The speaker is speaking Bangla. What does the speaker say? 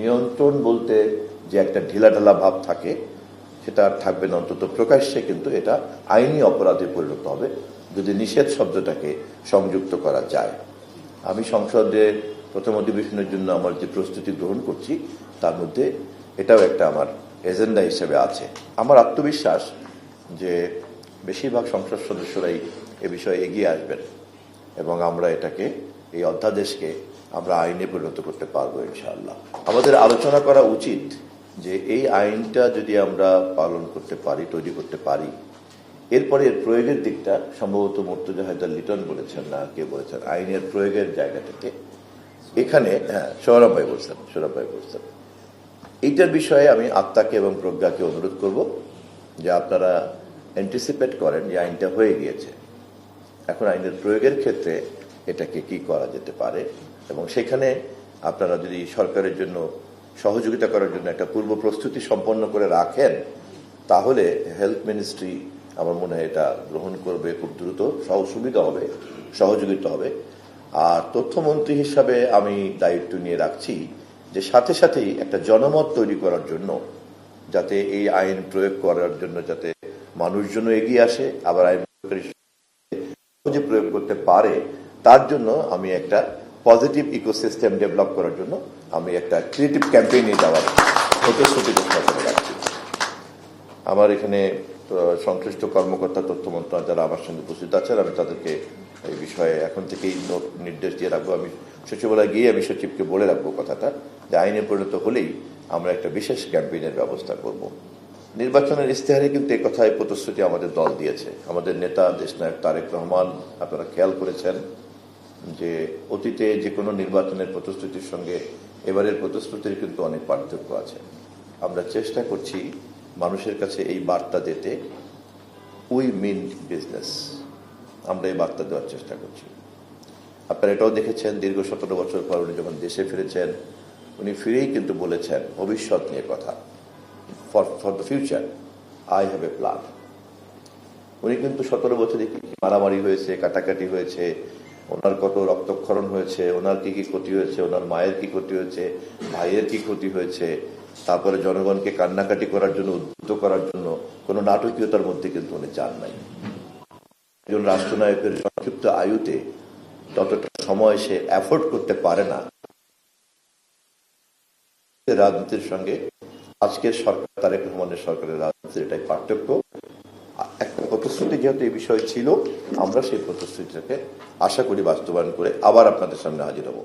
নিয়ন্ত্রণ বলতে যে একটা ঢিলাঢালা ভাব থাকে সেটা আর থাকবে না, অন্তত প্রকাশ্যে কিন্তু এটা আইনি অপরাধে পরিণত হবে যদি নিষেধ শব্দটাকে সংযুক্ত করা যায়। আমি সংসদে প্রথম অধিবেশনের জন্য আমার যে প্রস্তুতি গ্রহণ করছি তার মধ্যে এটাও একটা আমার এজেন্ডা হিসেবে আছে। আমার আত্মবিশ্বাস যে বেশিরভাগ সংসদ সদস্যরাই এ বিষয়ে এগিয়ে আসবেন এবং আমরা এটাকে, এই অধ্যাদেশকে আমরা আইনে পরিণত করতে পারবো ইনশাআল্লাহ। আমাদের আলোচনা করা উচিত যে এই আইনটা যদি আমরা পালন করতে পারি, তৈরি করতে পারি, এরপরে এর প্রয়োগের দিকটা সম্ভবত মুর্তজা হায়দার লিটন বলেছেন, না কে বলেছেন, আইনের প্রয়োগের জায়গা থেকে এখানে, হ্যাঁ সৌরভ ভাই বলছেন, এইটার বিষয়ে আমি আত্মাকে এবং প্রজ্ঞাকে অনুরোধ করব যে আপনারা অ্যান্টিসিপেট করেন যে আইনটা হয়ে গিয়েছে, এখন আইনের প্রয়োগের ক্ষেত্রে এটাকে কি করা যেতে পারে, এবং সেখানে আপনারা যদি সরকারের জন্য সহযোগিতা করার জন্য একটা পূর্ব প্রস্তুতি সম্পন্ন করে রাখেন, তাহলে হেলথ মিনিস্ট্রি আমার মনে হয় এটা গ্রহণ করবে খুব দ্রুত, সুবিধা হবে, সহযোগিতা হবে। আর তথ্যমন্ত্রী হিসাবে আমি দায়িত্ব নিয়ে রাখছি যে সাথে সাথেই একটা জনমত তৈরি করার জন্য, যাতে এই আইন প্রয়োগ করার জন্য যাতে মানুষজন এগিয়ে আসে, আবার আইন সহজে প্রয়োগ করতে পারে, তার জন্য আমি একটা পজিটিভ ইকোসিস্টেম ডেভেলপ করার জন্য আমি একটা ক্রিয়েটিভ ক্যাম্পেইনে যাওয়ার প্রতিশ্রুতি ঘোষণা করে রাখছি। আমার এখানে সংশ্লিষ্ট কর্মকর্তা তথ্য মন্ত্রণালয় যারা আমার সঙ্গে উপস্থিত আছেন, আমি তাদেরকে এই বিষয়ে এখন থেকেই নির্দেশ দিয়ে রাখবো। আমি সচিবালয়ে গিয়ে আমি সচিবকে বলে রাখবো কথাটা, যে আইনে পরিণত হলেই আমরা একটা বিশেষ ক্যাম্পেইনের ব্যবস্থা করব। নির্বাচনের ইশতেহারে কিন্তু এই কথায় প্রতিশ্রুতি আমাদের দল দিয়েছে। আমাদের নেতা দেশনায়ক তারেক রহমান, আপনারা খেয়াল করেছেন যে অতীতে যে কোনো নির্বাচনের প্রতিশ্রুতির সঙ্গে এবারের প্রতিশ্রুতির কিন্তু অনেক পার্থক্য আছে। আমরা চেষ্টা করছি মানুষের কাছে এই বার্তা দিতে, উই মিন বিজনেস, আমরা এই বার্তা দেওয়ার চেষ্টা করছি। আপনারা এটাও দেখেছেন, দীর্ঘ 17 বছর পর উনি যখন দেশে ফিরেছেন, উনি ফিরেই কিন্তু বলেছেন ভবিষ্যৎ নিয়ে কথা, for the future I have a plan. উনি কিন্তু 17 বছরে কি মারামারি হয়েছে, কাটাকাটি হয়েছে, ওনার কত রক্তক্ষরণ হয়েছে, ওনার কি কি ক্ষতি হয়েছে, ওনার মায়ের কি ক্ষতি হয়েছে, ভাইয়ের কি ক্ষতি হয়েছে, তারপরে জনগণকে কান্নাকাটি করার জন্য, উদ্বুদ্ধ করার জন্য কোন নাটকীয়তার মধ্যে কিন্তু উনি যান নাই। একজন রাষ্ট্রনায়কের সংক্ষিপ্ত আয়ুতে যতটা সময় সে অ্যাফোর্ড করতে পারে না, রাজনীতির সঙ্গে আজকের সরকার, তারেক রহমানের সরকারের রাজনীতির এটাই পার্থক্য। একটা প্রতিশ্রুতি যেহেতু এই বিষয় ছিল, আমরা সেই প্রতিশ্রুতিটাকে আশা করি বাস্তবায়ন করে আবার আপনাদের সামনে হাজির হব।